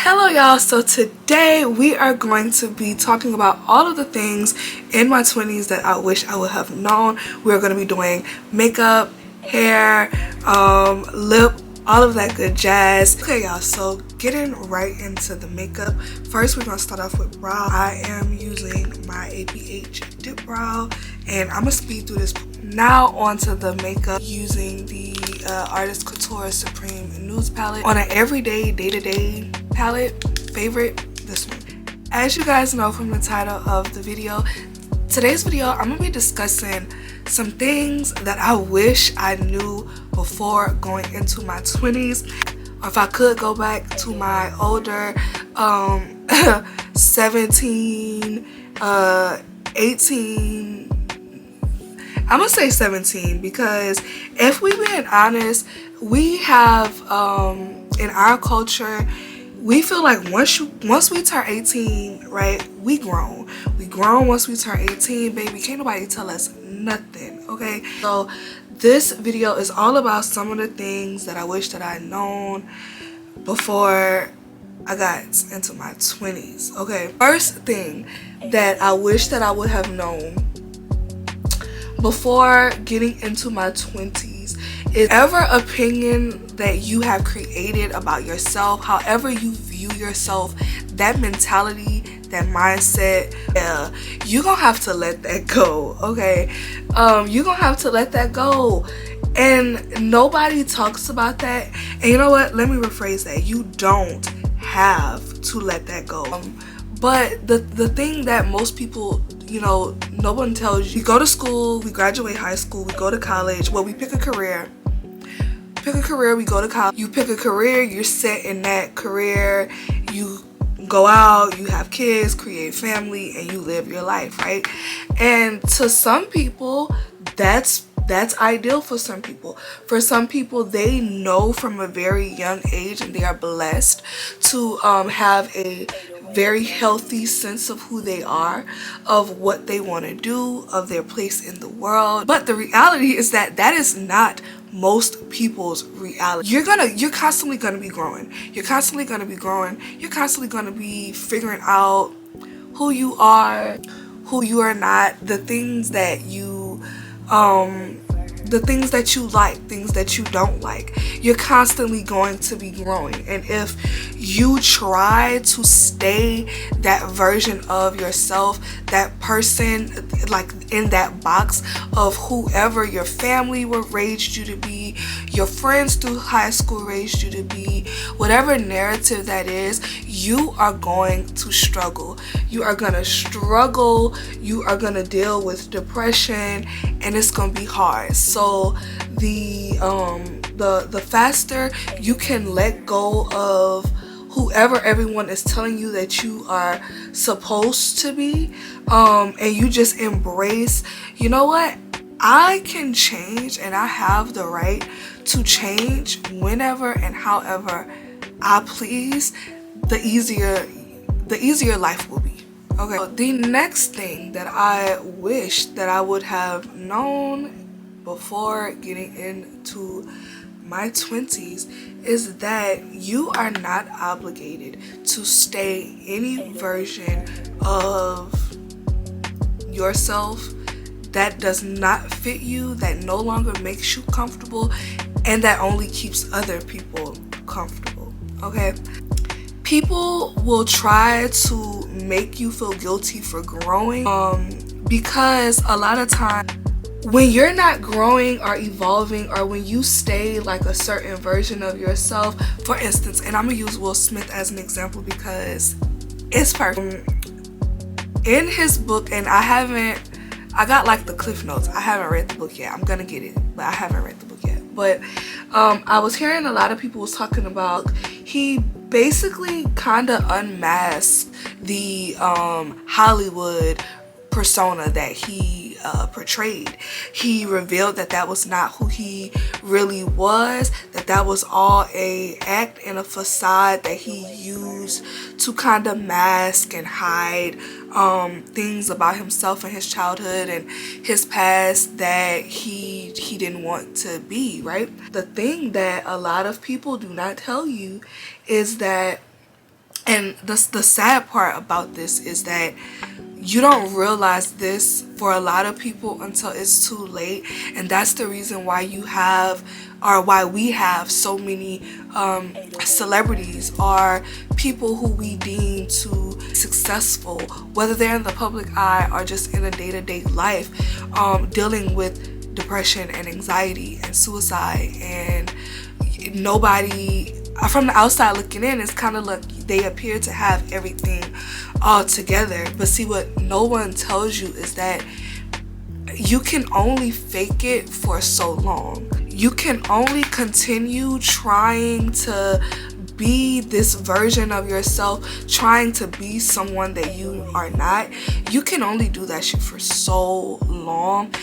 Hello y'all, so today we are going to be talking about all of the things in my 20s that I wish I would have known. We're going to be doing makeup, hair, lip, all of that good jazz. Okay y'all, so getting right into the makeup. First we're going to start off with brow. I am using my ABH Dipbrow and I'm going to speed through this. Now onto the makeup, using the Artist Couture Supreme Nudes palette on an everyday, day-to-day palette. Favorite, this one. As you guys know from the title of the video, today's video I'm gonna be discussing some things that I wish I knew before going into my 20s, or if I could go back to my older 17, 18, I'm gonna say 17, because if we being honest, we have in our culture, we feel like once we turn 18, right, we grown once we turn 18, baby. Can't nobody tell us nothing, okay? So this video is all about some of the things that I wish that I'd known before I got into my 20s. Okay, first thing that I wish that I would have known before getting into my 20s is whatever opinion that you have created about yourself, however you view yourself, that mentality, that mindset, you're gonna have to let that go, okay? You're gonna have to let that go, and nobody talks about that. And you know what, let me rephrase that, you don't have to let that go. But the thing that most people, you know, no one tells you, we go to school, we graduate high school, we go to college, well, we pick a career, we go to college, you pick a career, you're set in that career, you go out, you have kids, create family, and you live your life, right? And to some people, that's ideal. For some people, they know from a very young age, and they are blessed to have a very healthy sense of who they are, of what they want to do, of their place in the world. But the reality is that that is not most people's reality. You're constantly gonna be growing. You're constantly gonna be figuring out who you are, who you are not, the things that you like, things that you don't like. You're constantly going to be growing, and if you try to stay that version of yourself, that person, like in that box of whoever your family raised you to be, your friends through high school raised you to be, whatever narrative that is, you are going to struggle. You are gonna struggle, you are gonna deal with depression, and it's gonna be hard. So the faster you can let go of whoever everyone is telling you that you are supposed to be, and you just embrace, you know what, I can change, and I have the right to change whenever and however I please, the easier life will be. Okay, so the next thing that I wish that I would have known before getting into my 20s is that you are not obligated to stay any version of yourself that does not fit you, that no longer makes you comfortable, and that only keeps other people comfortable, okay? People will try to make you feel guilty for growing, because a lot of times when you're not growing or evolving, or when you stay like a certain version of yourself, for instance, and I'm gonna use Will Smith as an example because it's perfect. In his book, and I got like the cliff notes, I haven't read the book yet, I'm gonna get it, but I haven't read the book yet. But I was hearing a lot of people was talking about, he basically kind of unmasked the Hollywood persona that he portrayed. He revealed that that was not who he really was, that was all a act and a facade that he used to kind of mask and hide things about himself and his childhood and his past that he didn't want to be, right? The thing that a lot of people do not tell you is that And the sad part about this is that you don't realize this for a lot of people until it's too late. And that's the reason why you have, or why we have so many celebrities or people who we deem to successful, whether they're in the public eye or just in a day-to-day life, dealing with depression and anxiety and suicide. And nobody from the outside looking in, it's kind of like they appear to have everything all together. But see, what no one tells you is that you can only fake it for so long. You can only continue trying to be this version of yourself, trying to be someone that you are not. You can only do that shit for so long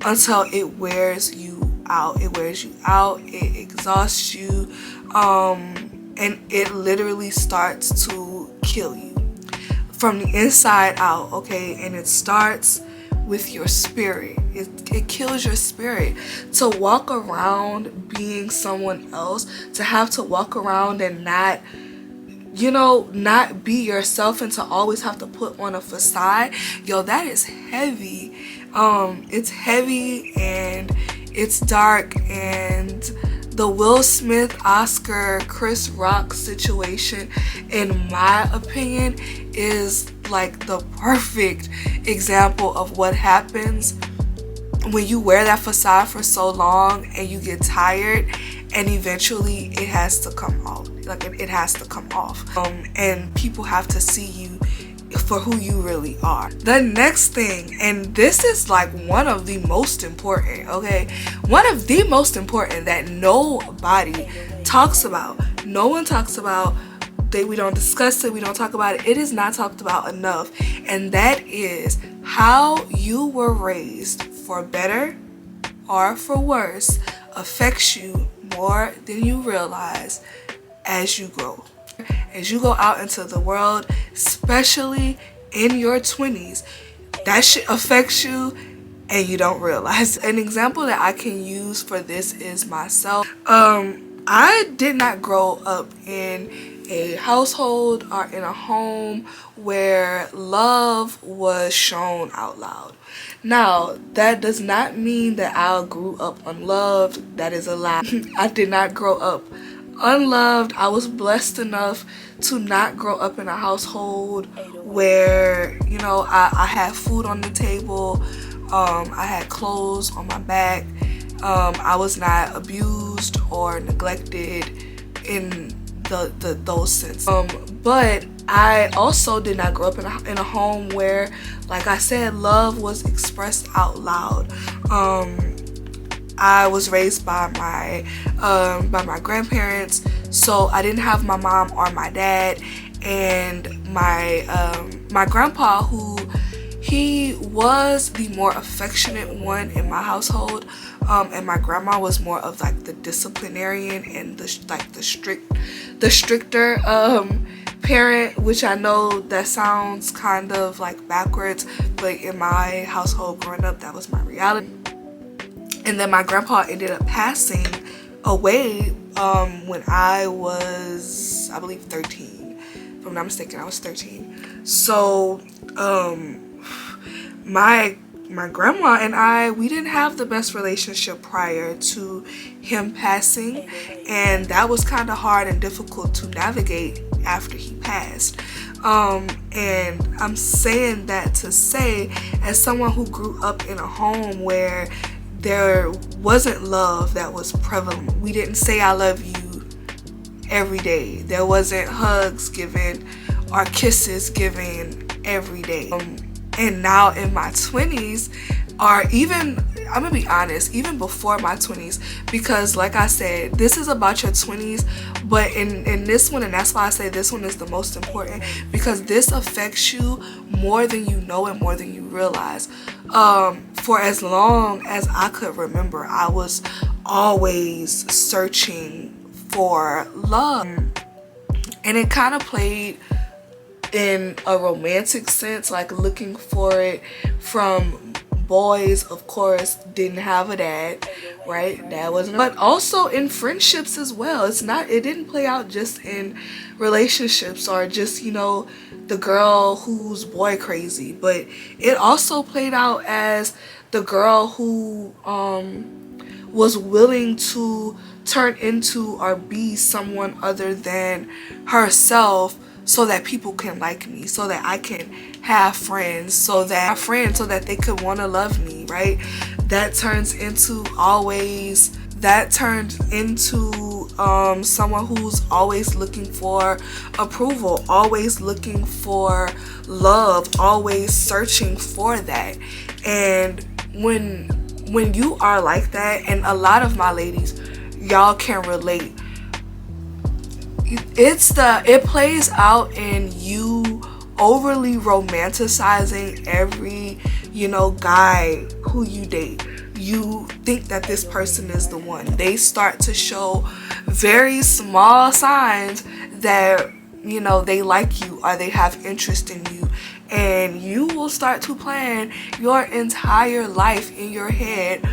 until it wears you out. It wears you out, it exhausts you, and it literally starts to kill you from the inside out, okay? And it starts with your spirit. It kills your spirit to walk around being someone else, to have to walk around and not, you know, not be yourself, and to always have to put on a facade. Yo, that is heavy. It's heavy and it's dark. And the Will Smith, Oscar, Chris Rock situation, in my opinion, is like the perfect example of what happens when you wear that facade for so long and you get tired, and eventually it has to come off. Like it has to come off, and people have to see you for who you really are. The next thing, and this is like one of the most important, okay, one of the most important that nobody talks about. No one talks about. We don't discuss it, we don't talk about it. It is not talked about enough, and that is how you were raised, for better or for worse, affects you more than you realize as you grow. As you go out into the world, especially in your 20s, that shit affects you and you don't realize. An example that I can use for this is myself. I did not grow up in a household or in a home where love was shown out loud. Now, that does not mean that I grew up unloved. That is a lie. I did not grow up unloved. I was blessed enough to not grow up in a household where, you know, I had food on the table, I had clothes on my back, I was not abused or neglected in those sense. But I also did not grow up in a home where, like I said, love was expressed out loud. I was raised by my grandparents, so I didn't have my mom or my dad. And my grandpa, who he was the more affectionate one in my household, and my grandma was more of like the disciplinarian and the stricter parent, which I know that sounds kind of like backwards, but in my household growing up, that was my reality. And then my grandpa ended up passing away when I was, I believe, 13. If I'm not mistaken, I was 13. So my grandma and we didn't have the best relationship prior to him passing, and that was kind of hard and difficult to navigate after he passed. And I'm saying that to say, as someone who grew up in a home where there wasn't love that was prevalent, we didn't say I love you every day, there wasn't hugs given or kisses given every day. And now in my 20s, or even, I'm gonna be honest, even before my 20s, because like I said, this is about your 20s, but in this one, and that's why I say this one is the most important, because this affects you more than you know and more than you realize. For as long as I could remember, I was always searching for love, and it kind of played in a romantic sense, like looking for it from boys, of course, didn't have a dad, right? That wasn't, but also in friendships as well. It didn't play out just in relationships or just, you know, the girl who's boy crazy, but it also played out as the girl who was willing to turn into or be someone other than herself so that people can like me, so that I can have friends, so that they could want to love me, right? That turns into someone who's always looking for approval, always looking for love, always searching for that. And when you are like that, and a lot of my ladies, y'all can relate, it plays out in you overly romanticizing every, you know, guy who you date. You think that this person is the one. They start to show very small signs that, you know, they like you or they have interest in you, and you will start to plan your entire life in your head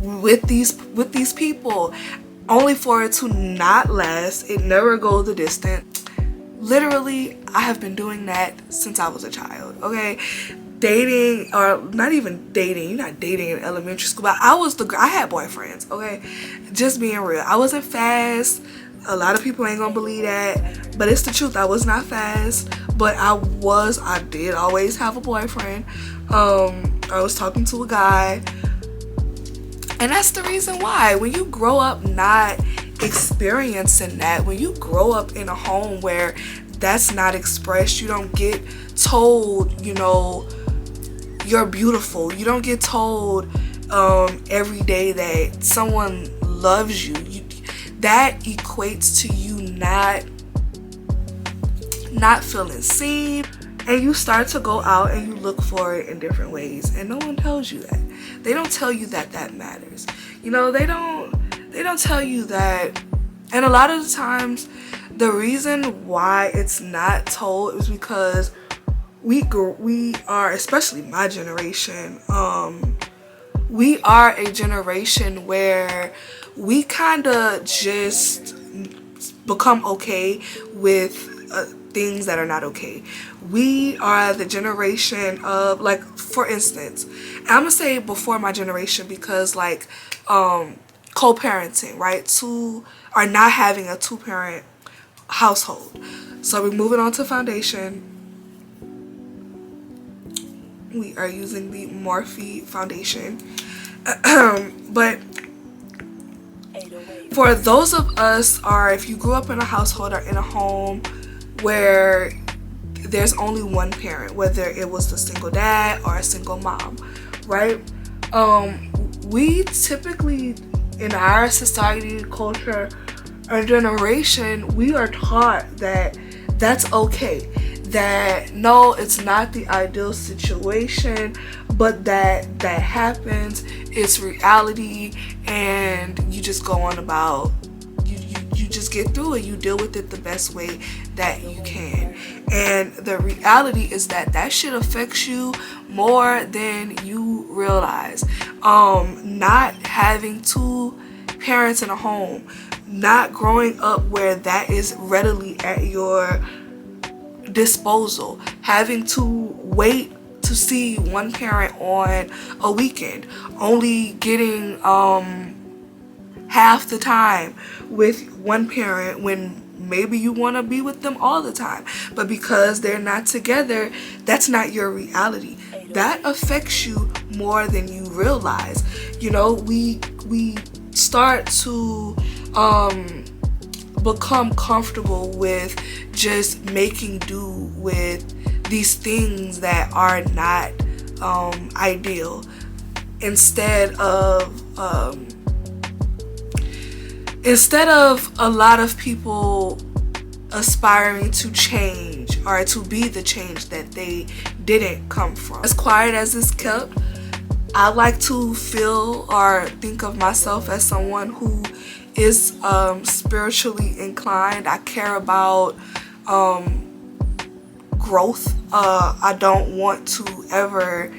with these people, only for it to not last. It never goes the distance. Literally, I have been doing that since I was a child, okay? Dating, or not even dating, you're not dating in elementary school, but I had boyfriends, okay? Just being real. I wasn't fast. A lot of people ain't gonna believe that, but it's the truth. I was not fast, but I did always have a boyfriend. I was talking to a guy, and that's the reason why. When you grow up not experiencing that, when you grow up in a home where that's not expressed, you don't get told, you know, you're beautiful. You don't get told every day that someone loves you. That equates to you not feeling seen, and you start to go out and you look for it in different ways, and no one tells you that. They don't tell you that that matters. You know, they don't tell you that. And a lot of the times the reason why it's not told is because we are, especially my generation, we are a generation where we kind of just become okay with things that are not okay. We are the generation of, like, for instance, I'm gonna say before my generation, because like co-parenting, right? Are not having a two-parent household. So we're moving on to foundation. We are using the Morphe foundation. But for those of us, or if you grew up in a household or in a home where there's only one parent, whether it was the single dad or a single mom, right? We typically, in our society, culture, our generation, we are taught that that's okay. That no, it's not the ideal situation, but that happens, it's reality, and you just go on about, you just get through it, you deal with it the best way that you can. And the reality is that shit affects you more than you realize. Not having two parents in a home, not growing up where that is readily at your disposal, having to wait to see one parent on a weekend, only getting half the time with one parent when maybe you want to be with them all the time, but because they're not together, that's not your reality. That affects you more than you realize. You know, we start to become comfortable with just making do with these things that are not ideal, instead of a lot of people aspiring to change or to be the change that they didn't come from. As quiet as it's kept, I like to feel or think of myself as someone who is spiritually inclined. I care about growth. I don't want to ever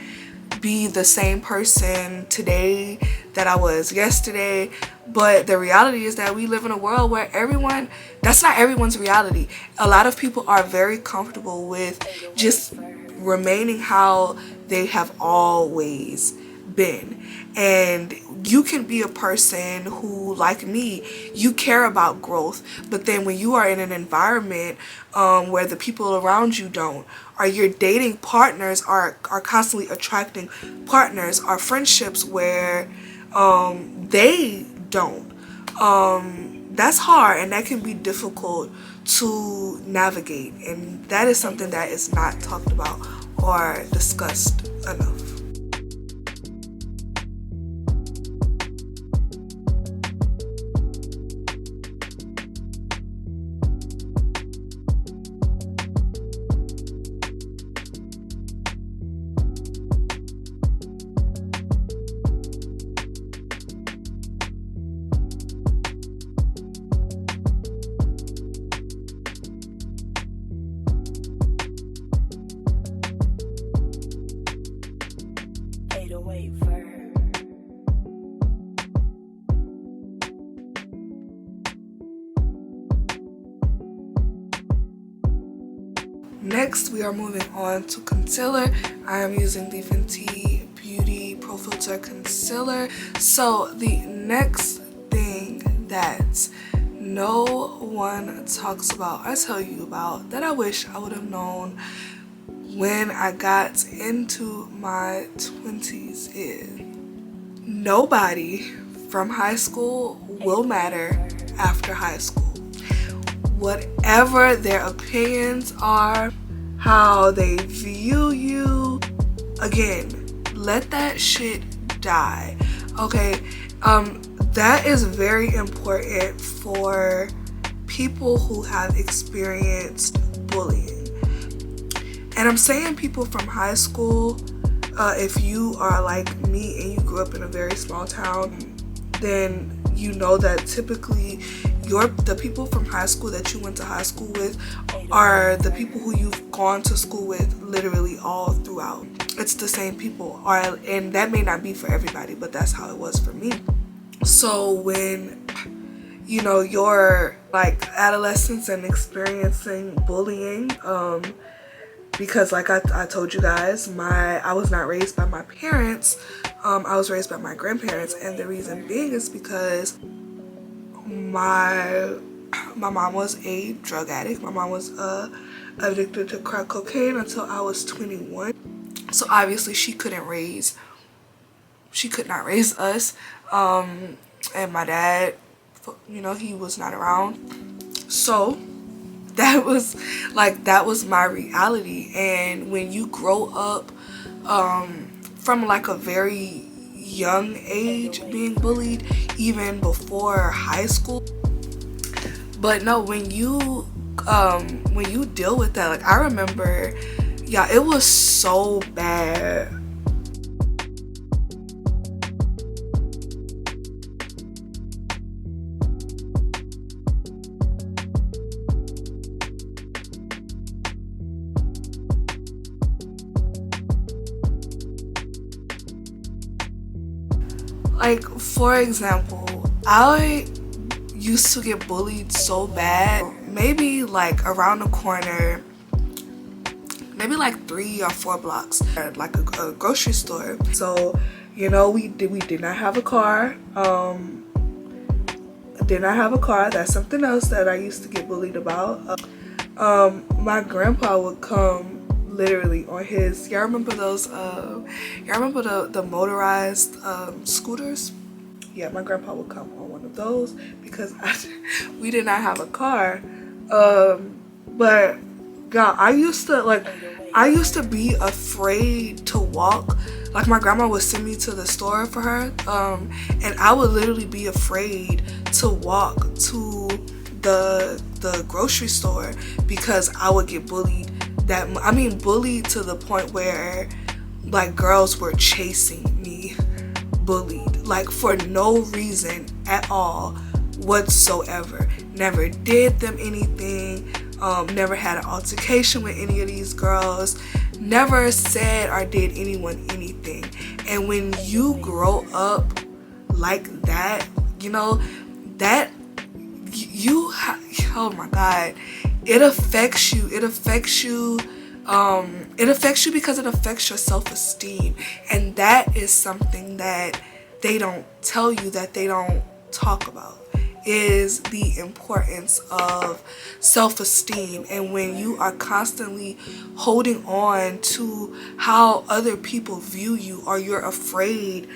be the same person today that I was yesterday. But the reality is that we live in a world where that's not everyone's reality. A lot of people are very comfortable with just remaining how they have always been. And you can be a person who, like me, you care about growth, but then when you are in an environment where the people around you don't, or your dating partners are constantly attracting partners, or friendships where they don't, that's hard, and that can be difficult to navigate, and that is something that is not talked about or discussed enough. Next, we are moving on to concealer. I am using the Fenty Beauty Pro Filter Concealer. So the next thing that no one talks about, I tell you about, that I wish I would have known when I got into my 20s is nobody from high school will matter after high school. Whatever their opinions are, how they view you, again, let that shit die, okay? That is very important for people who have experienced bullying. And I'm saying people from high school, if you are like me and you grew up in a very small town, then you know that typically the people from high school that you went to high school with are the people who you've gone to school with literally all throughout. It's the same people, and that may not be for everybody, but that's how it was for me. So when you're like adolescents and experiencing bullying, because like I told you guys, I was not raised by my parents, I was raised by my grandparents, and the reason being is because my mom was a drug addict. My mom was addicted to crack cocaine until I was 21. So obviously she could not raise us, and my dad, he was not around. So that was my reality. And when you grow up from like a very young age being bullied, even before high school, but no, when you deal with that, like I remember, yeah, it was so bad. Like, for example, I used to get bullied so bad, maybe like around the corner, maybe like 3 or 4 blocks, at like a grocery store. So, we did not have a car. That's something else that I used to get bullied about. My grandpa would come literally on his, y'all remember those, y'all remember the motorized scooters? Yeah, my grandpa would come on one of those because we did not have a car. But God, I used to be afraid to walk. Like, my grandma would send me to the store for her, and I would literally be afraid to walk to the grocery store because I would get bullied. Bullied to the point where like girls were chasing me, bullied, like for no reason at all whatsoever. Never did them anything, never had an altercation with any of these girls, never said or did anyone anything. And when you grow up like that, you know, that oh my God, it affects you. It affects you because it affects your self-esteem. And that is something that they don't tell you, that they don't talk about, is the importance of self-esteem. And when you are constantly holding on to how other people view you, or you're afraid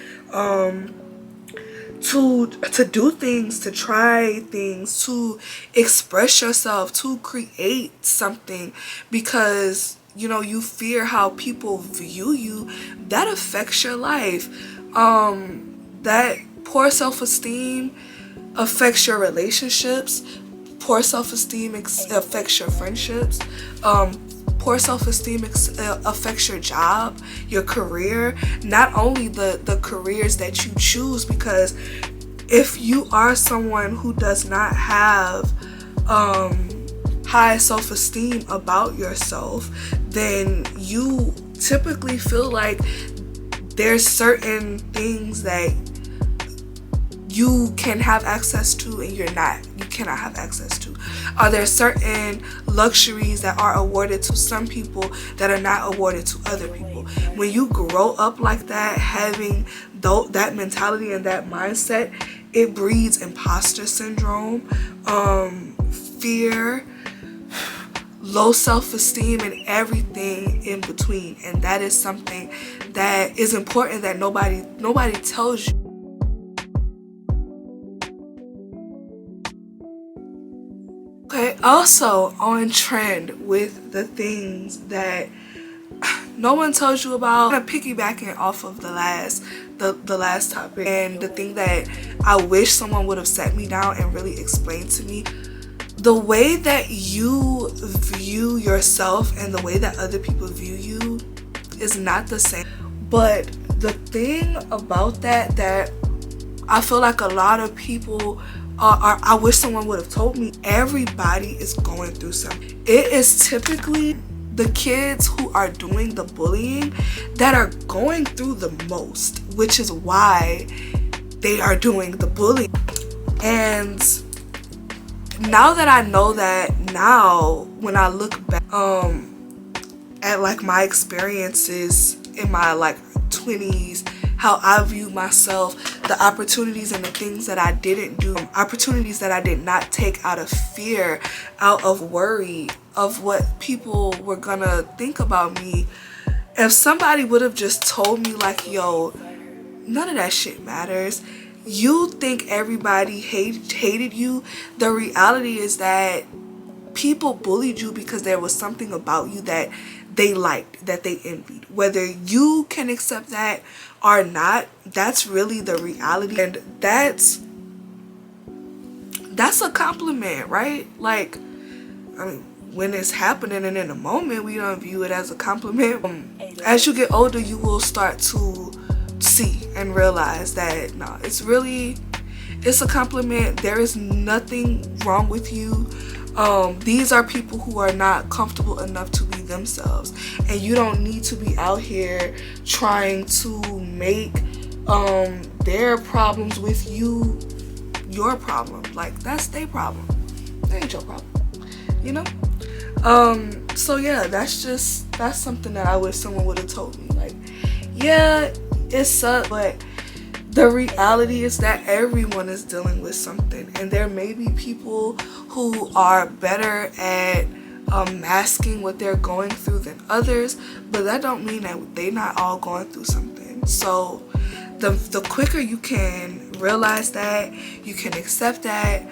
to do things, to try things, to express yourself, to create something, because you know you fear how people view you, that affects your life. That poor self-esteem affects your relationships. Poor self-esteem affects your friendships. Poor self-esteem affects your job, your career, not only the careers that you choose, because if you are someone who does not have high self-esteem about yourself, then you typically feel like there's certain things that you can have access to and you cannot have access to. Are there certain luxuries that are awarded to some people that are not awarded to other people? When you grow up like that, having that mentality and that mindset, it breeds imposter syndrome, fear, low self-esteem, and everything in between. And that is something that is important that nobody tells you. Okay, also on trend with the things that no one tells you about. I'm piggybacking off of the last topic, and the thing that I wish someone would have sat me down and really explained to me, the way that you view yourself and the way that other people view you is not the same. But the thing about that I feel like a lot of people I wish someone would have told me, everybody is going through something. It is typically the kids who are doing the bullying that are going through the most, which is why they are doing the bullying. And now that I know that, now when I look back at like my experiences in my like 20s, how I view myself, the opportunities and the things that I didn't do, opportunities that I did not take out of fear, out of worry of what people were gonna think about me. If somebody would have just told me like, yo, none of that shit matters. You think everybody hated you. The reality is that people bullied you because there was something about you that they liked, that they envied. Whether you can accept that or not, that's really the reality. And that's a compliment, right? Like, I mean, when it's happening and in a moment, we don't view it as a compliment. As you get older, you will start to see and realize that no, it's a compliment. There is nothing wrong with you. These are people who are not comfortable enough to be themselves, and you don't need to be out here trying to make their problems with you your problem. Like, that's their problem. That ain't your problem, you know? So yeah, that's something that I wish someone would have told me. Like, yeah, it sucks, but the reality is that everyone is dealing with something, and there may be people who are better at masking what they're going through than others, but that don't mean that they're not all going through something. So the quicker you can realize that, you can accept that,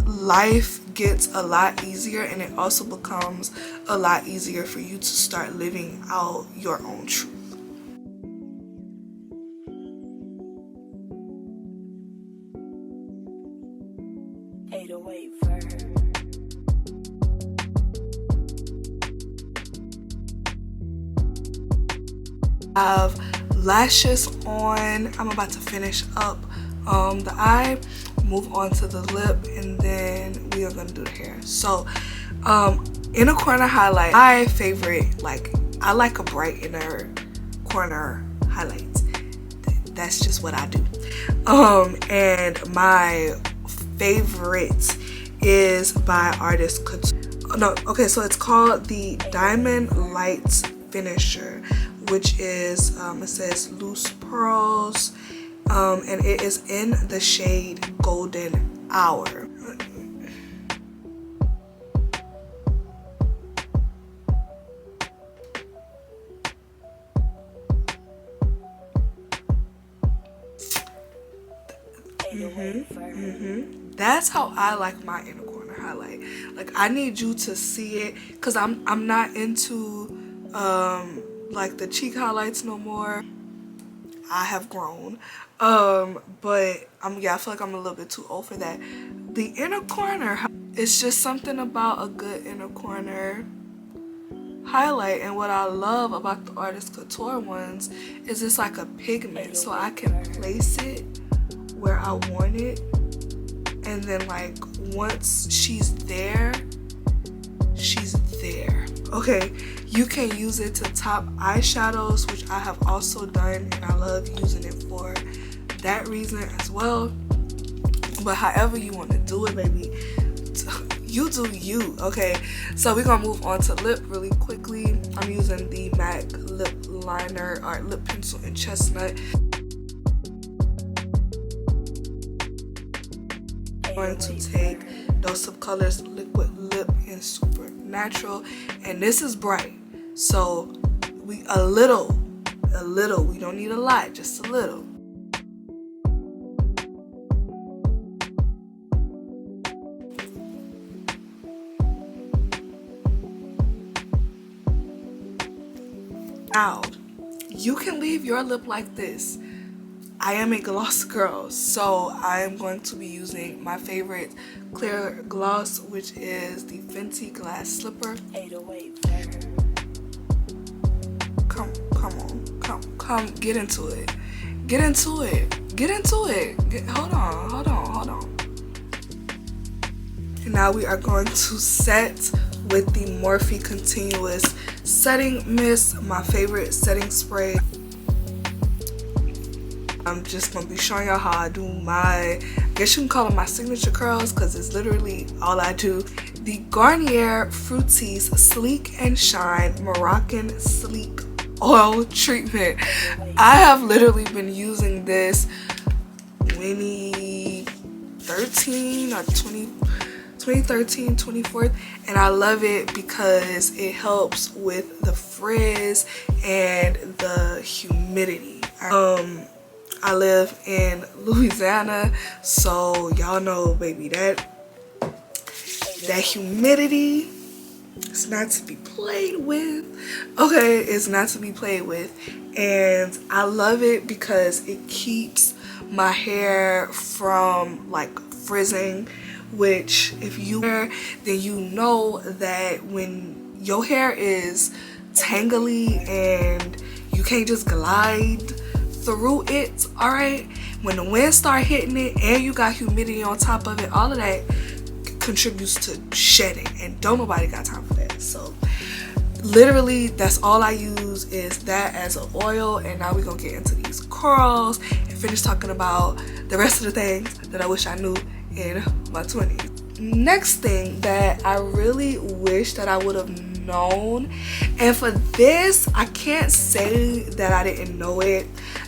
life gets a lot easier, and it also becomes a lot easier for you to start living out your own truth. I have lashes on. I'm about to finish up the eye, move on to the lip, and then we are gonna do the hair. So Inner corner highlight, my favorite, like I like a bright inner corner highlight. That's just what I do. And my favorite is by artist Couture. No, okay, so it's called the Diamond Light Finisher, which is it says loose pearls, and it is in the shade Golden Hour. That's how I like my inner corner highlight. Like I need you to see it, because I'm not into like the cheek highlights no more. I have grown, but I feel like I'm a little bit too old for that. The inner corner, it's just something about a good inner corner highlight. And what I love about the artist Couture ones is it's like a pigment, so I can place it where I want it, and then like once she's there, she's there. Okay, you can use it to top eyeshadows, which I have also done, and I love using it for that reason as well. But however you want to do it, baby, you do you. Okay, so we're gonna move on to lip really quickly. I'm using the MAC lip liner or lip pencil in Chestnut. I'm going to take Dose of Colors Liquid Lip in Supernatural, and this is bright, so a little, we don't need a lot, just a little. Now, you can leave your lip like this. I am a gloss girl, so I am going to be using my favorite clear gloss, which is the Fenty Glass Slipper. Come, get into it. Hold on. And now we are going to set with the Morphe Continuous Setting Mist, my favorite setting spray. I'm just gonna be showing y'all how I do my, I guess you can call them my signature curls, because it's literally all I do. The Garnier Fructis Sleek and Shine Moroccan Sleek Oil Treatment. I have literally been using this 2013 or 2013, 2014, and I love it because it helps with the frizz and the humidity. I live in Louisiana, so y'all know, baby, that humidity is not to be played with. Okay, it's not to be played with, and I love it because it keeps my hair from like frizzing, which if you then you know that when your hair is tangly and you can't just glide through it, all right, when the wind start hitting it and you got humidity on top of it, all of that contributes to shedding, and don't nobody got time for that. So literally that's all I use is that as an oil. And now we're gonna get into these curls and finish talking about the rest of the things that I wish I knew in my 20s. Next thing that I really wish that I would have known, and for this I can't say that I didn't know it.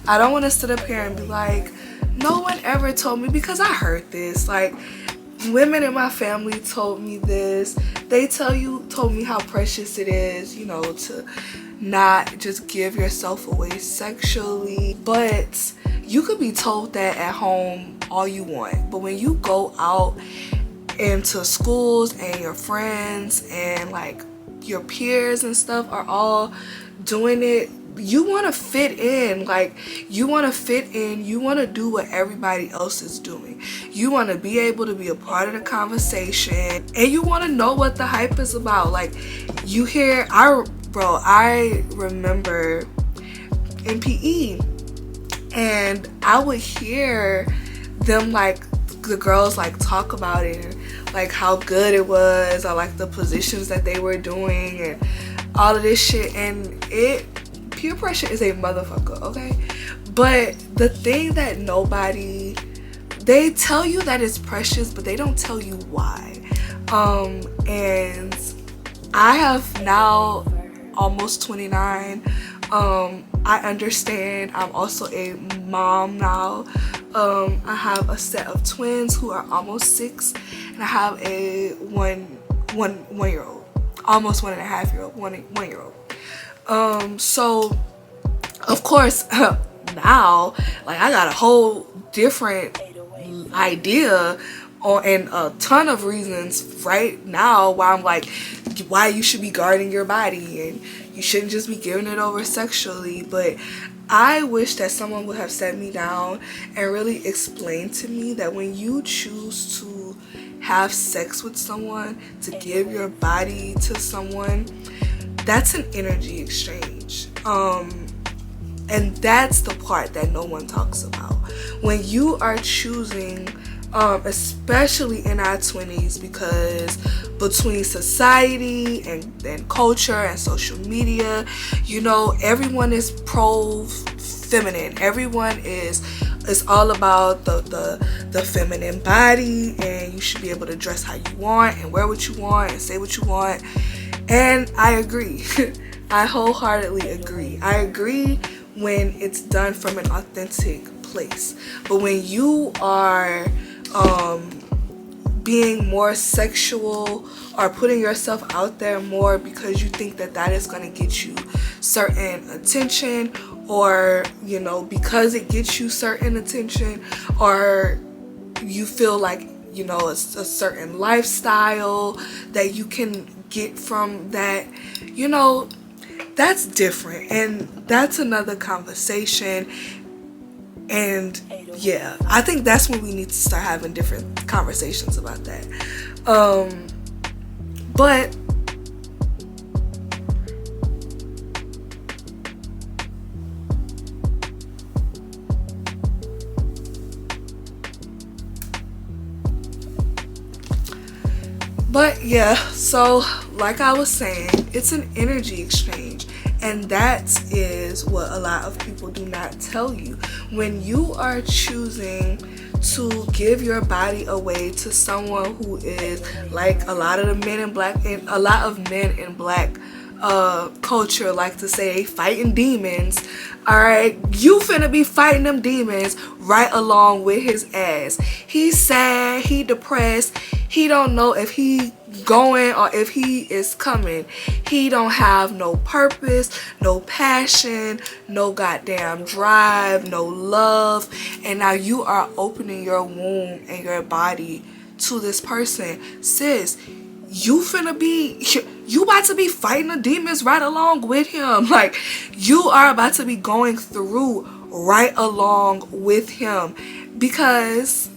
I don't want to sit up here and be like, no one ever told me, because I heard this. Like, women in my family told me this. They told me how precious it is, you know, to not just give yourself away sexually. But you could be told that at home all you want, but when you go out into schools and your friends and like your peers and stuff are all doing it, you want to fit in. Like, you want to fit in, you want to do what everybody else is doing, you want to be able to be a part of the conversation, and you want to know what the hype is about. Like, you hear, I remember in PE, and I would hear them, like, the girls like talk about it, like how good it was, or like the positions that they were doing and all of this shit. And peer pressure is a motherfucker, okay? But the thing that they tell you that it's precious, but they don't tell you why. And I have now almost 29. I understand. I'm also a mom now. I have a set of twins who are almost 6, and I have a one-year-old, almost 1.5-year-old, one-year-old. So of course now, like, I got a whole different idea and a ton of reasons right now why I'm like, why you should be guarding your body and you shouldn't just be giving it over sexually. But I wish that someone would have sat me down and really explained to me that when you choose to have sex with someone, to give your body to someone, that's an energy exchange. And that's the part that no one talks about. When you are choosing, especially in our 20s, because between society and culture and social media, you know, everyone is pro-feminine. Everyone is all about the feminine body, and you should be able to dress how you want and wear what you want and say what you want. And I agree. I wholeheartedly agree. I agree when it's done from an authentic place. But when you are being more sexual or putting yourself out there more because you think that that is going to get you certain attention, or, you know, because it gets you certain attention, or you feel like, you know, it's a certain lifestyle that you can get from that, you know, that's different, and that's another conversation. And yeah, I think that's when we need to start having different conversations about that. But yeah, so like I was saying, it's an energy exchange. And that is what a lot of people do not tell you. When you are choosing to give your body away to someone who is, like a lot of the men in black, and a lot of men in black culture like to say, fighting demons. Alright, you finna be fighting them demons right along with his ass. He's sad, he depressed, he don't know if he going or if he is coming. He don't have no purpose, no passion, no goddamn drive, no love. And now you are opening your womb and your body to this person. Sis, you about to be fighting the demons right along with him. Like, you are about to be going through right along with him, because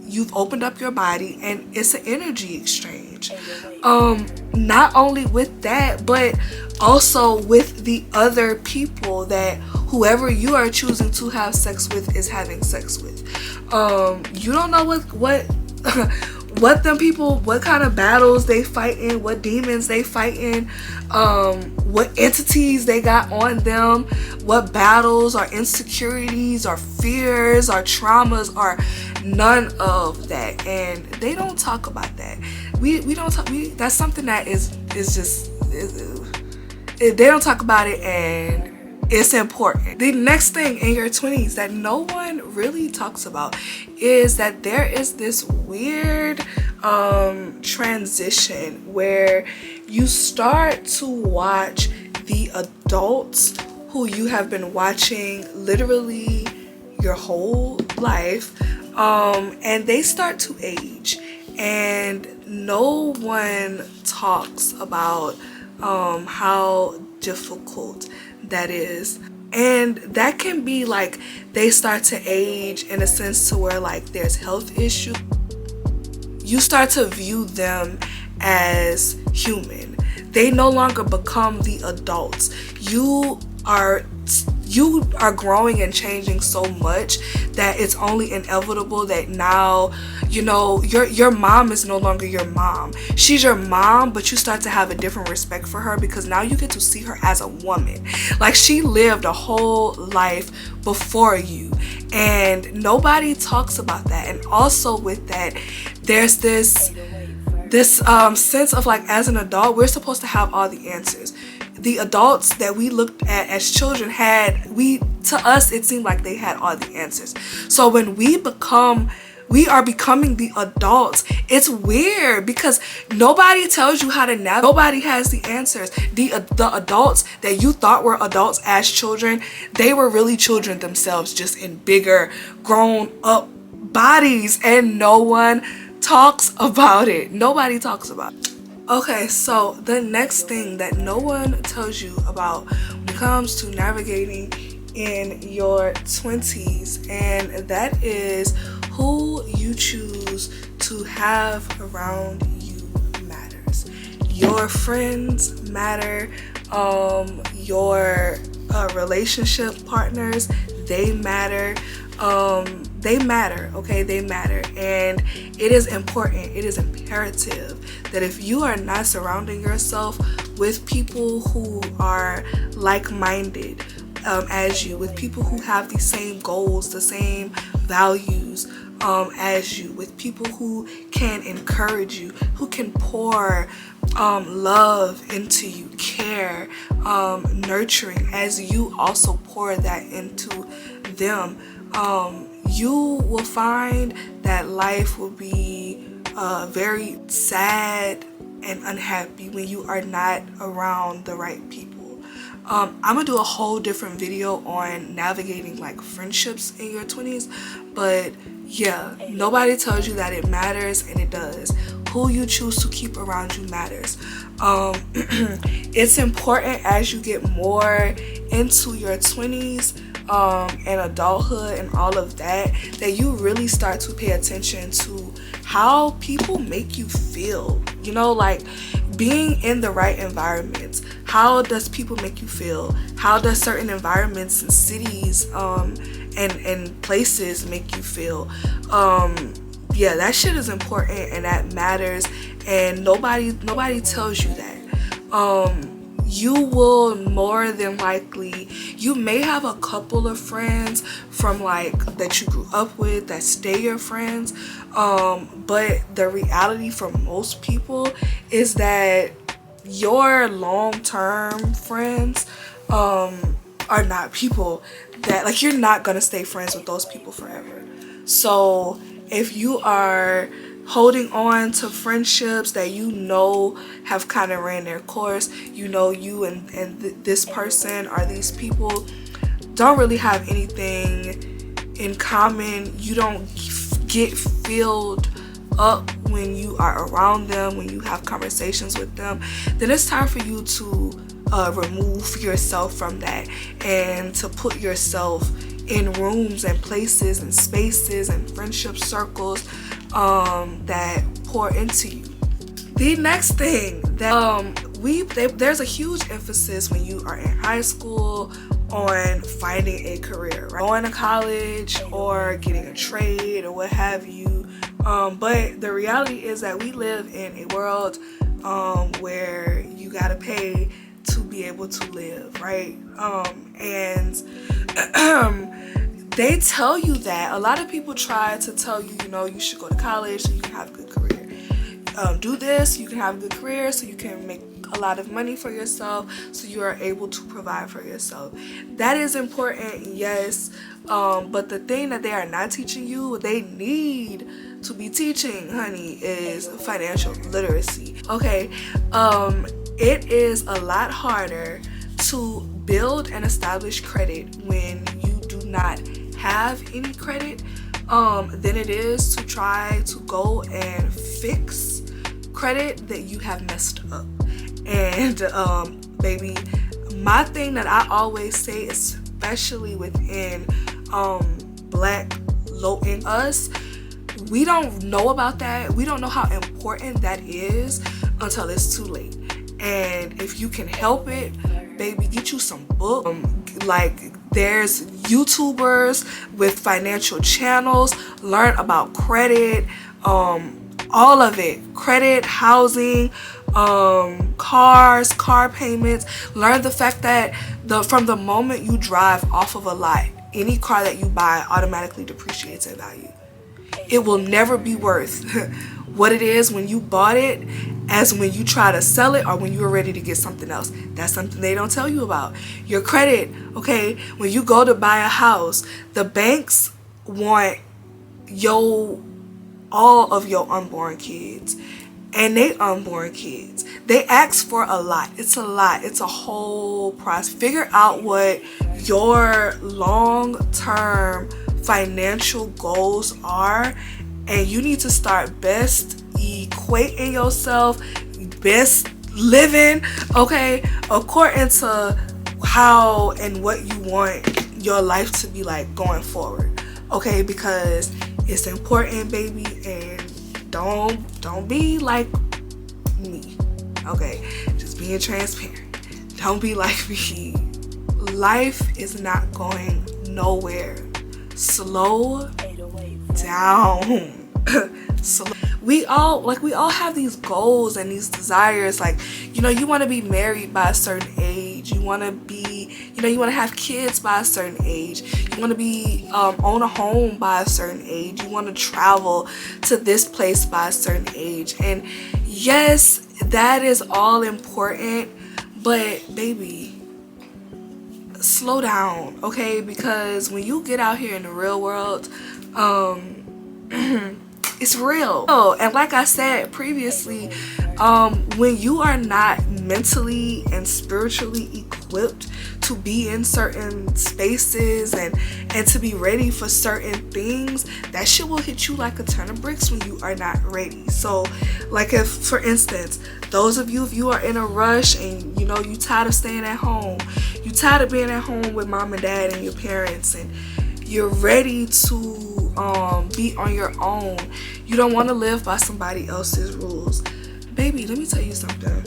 you've opened up your body and it's an energy exchange. Not only with that, but also with the other people that whoever you are choosing to have sex with is having sex with. You don't know what them people, what kind of battles they fight in, what demons they fight in, what entities they got on them, what battles or insecurities or fears or traumas, or none of that. And they don't talk about that. We don't talk. That's something that is just they don't talk about it, and it's important. The next thing in your 20s that no one really talks about is that there is this weird transition where you start to watch the adults who you have been watching literally your whole life, and they start to age, and no one talks about how difficult that is. And that can be like, they start to age in a sense to where, like, there's health issues. You start to view them as human. They no longer become the adults. You you are growing and changing so much that it's only inevitable that now, you know, your mom is no longer your mom. She's your mom, but you start to have a different respect for her because now you get to see her as a woman. Like, she lived a whole life before you, and nobody talks about that. And also with that, there's this sense of like, as an adult, we're supposed to have all the answers. The adults that we looked at as children to us, it seemed like they had all the answers. So when we are becoming the adults, it's weird because nobody tells you how to navigate. Nobody has the answers. The adults that you thought were adults as children, they were really children themselves, just in bigger, grown up bodies, and no one talks about it. Nobody talks about it. Okay, so the next thing that no one tells you about when it comes to navigating in your 20s, and that is who you choose to have around you matters. Your friends matter, your relationship partners, they matter. They matter, okay? They matter. And it is important, it is imperative that if you are not surrounding yourself with people who are like-minded as you, with people who have the same goals, the same values as you, with people who can encourage you, who can pour love into you, care, nurturing, as you also pour that into them, you will find that life will be very sad and unhappy when you are not around the right people. I'm gonna do a whole different video on navigating like friendships in your 20s, but yeah, nobody tells you that it matters, and it does. Who you choose to keep around you matters. It's important as you get more into your 20s and adulthood and all of that, that you really start to pay attention to how people make you feel. You know, like being in the right environments. How does people make you feel? How does certain environments and cities and places make you feel? Yeah, that shit is important and that matters, and nobody tells you that. You will more than likely, you may have a couple of friends from like that you grew up with that stay your friends, but the reality for most people is that your long-term friends are not people that, like, you're not gonna stay friends with those people forever. So if you are holding on to friendships that you know have kind of ran their course, you know you and this person or these people don't really have anything in common, you don't get filled up when you are around them, when you have conversations with them, then it's time for you to remove yourself from that and to put yourself in rooms and places and spaces and friendship circles that pour into you. The next thing that there's a huge emphasis when you are in high school on finding a career, right? Going to college or getting a trade or what have you. But the reality is that we live in a world where you gotta pay to be able to live, right? And they tell you that. A lot of people try to tell you, you know, you should go to college so you can have a good career. Do this, you can have a good career so you can make a lot of money for yourself, so you are able to provide for yourself. That is important, yes, but the thing that they are not teaching you, what they need to be teaching, honey, is financial literacy. Okay, it is a lot harder to build and establish credit when you do not have any credit than it is to try to go and fix credit that you have messed up. And baby, my thing that I always say, especially within black low in us, we don't know about that. We don't know how important that is until it's too late. And if you can help it, baby, get you some book. Like, There's YouTubers with financial channels. Learn about credit, all of it. Credit, housing, cars, car payments. Learn the fact that from the moment you drive off of a lot, any car that you buy automatically depreciates in value. It will never be worth what it is when you bought it as when you try to sell it or when you are ready to get something else. That's something they don't tell you about. Your credit, okay? When you go to buy a house, the banks want all of your unborn kids and they unborn kids. They ask for a lot. It's a lot. It's a whole process. Figure out what your long-term financial goals are, and you need to start best equating yourself, best living, okay, according to how and what you want your life to be like going forward, okay? Because it's important, baby, and don't be like me, okay? Just being transparent. Don't be like me. Life is not going nowhere. Slow down. We all have these goals and these desires. Like, you know, you want to be married by a certain age. You want to be, you want to have kids by a certain age. You want to be own a home by a certain age. You want to travel to this place by a certain age. And yes, that is all important, but baby, slow down, okay? Because when you get out here in the real world, it's real. Oh, and like I said previously, when you are not mentally and spiritually equipped to be in certain spaces and to be ready for certain things, that shit will hit you like a ton of bricks when you are not ready. So like, if for instance, those of you, if you are in a rush and you tired of staying at home, you tired of being at home with mom and dad and your parents, and you're ready to be on your own, you don't want to live by somebody else's rules, baby, let me tell you something.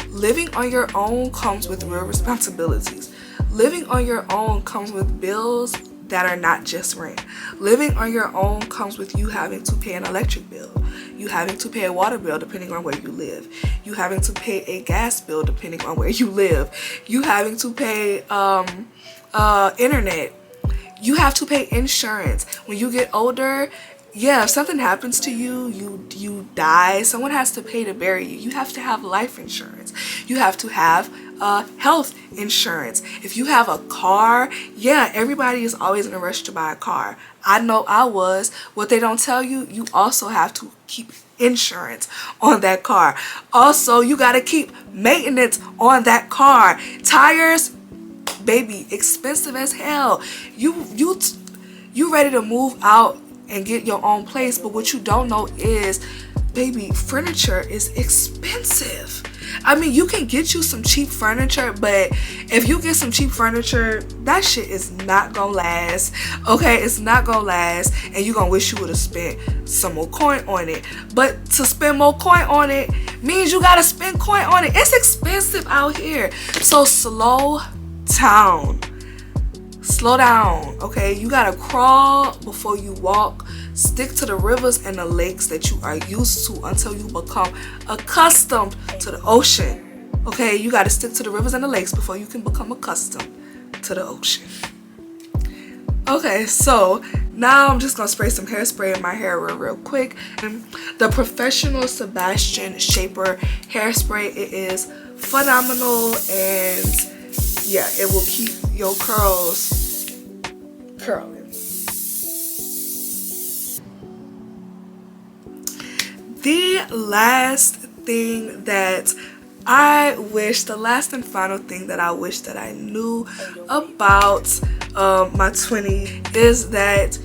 Living on your own comes with real responsibilities. Living on your own comes with bills that are not just rent. Living on your own comes with you having to pay an electric bill, you having to pay a water bill depending on where you live, you having to pay a gas bill depending on where you live, you having to pay internet, you have to pay insurance. When you get older, yeah, if something happens to you, you die, someone has to pay to bury you. You have to have life insurance. You have to have health insurance. If you have a car, yeah, everybody is always in a rush to buy a car. I know I was. What they don't tell you, you also have to keep insurance on that car. Also, you got to keep maintenance on that car. Tires, baby, expensive as hell. You ready to move out and get your own place, but what you don't know is, baby, furniture is expensive. I mean, you can get you some cheap furniture, but if you get some cheap furniture, that shit is not gonna last, okay? It's not gonna last, and you're gonna wish you would have spent some more coin on it. But to spend more coin on it means you gotta spend coin on it. It's expensive out here. So slow down. Slow down, okay? You gotta crawl before you walk. Stick to the rivers and the lakes that you are used to until you become accustomed to the ocean, okay? You gotta stick to the rivers and the lakes before you can become accustomed to the ocean. Okay, so now I'm just gonna spray some hairspray in my hair real quick. And the Professional Sebastian Shaper hairspray, it is phenomenal, and yeah, it will keep your curls curling. The last thing that I wish, the last and final thing that I wish that I knew about my 20s is that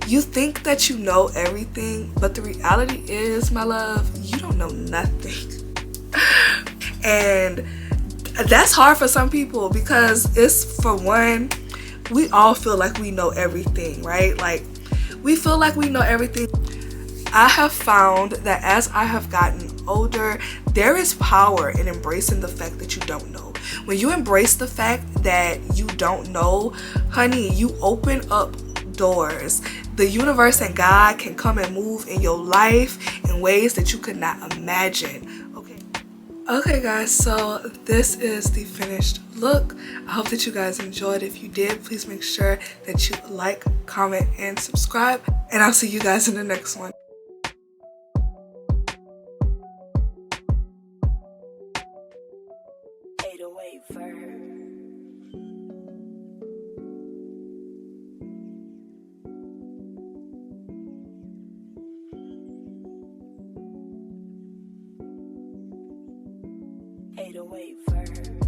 you think that you know everything, but the reality is, my love, you don't know nothing. And that's hard for some people because it's, for one, we all feel like we know everything, right? Like, we feel like we know everything. I have found that as I have gotten older, there is power in embracing the fact that you don't know. When you embrace the fact that you don't know, honey, you open up doors. The universe and God can come and move in your life in ways that you could not imagine. Okay guys, so this is the finished look. I hope that you guys enjoyed. If you did, please make sure that you like, comment, and subscribe, and I'll see you guys in the next one. Wait first.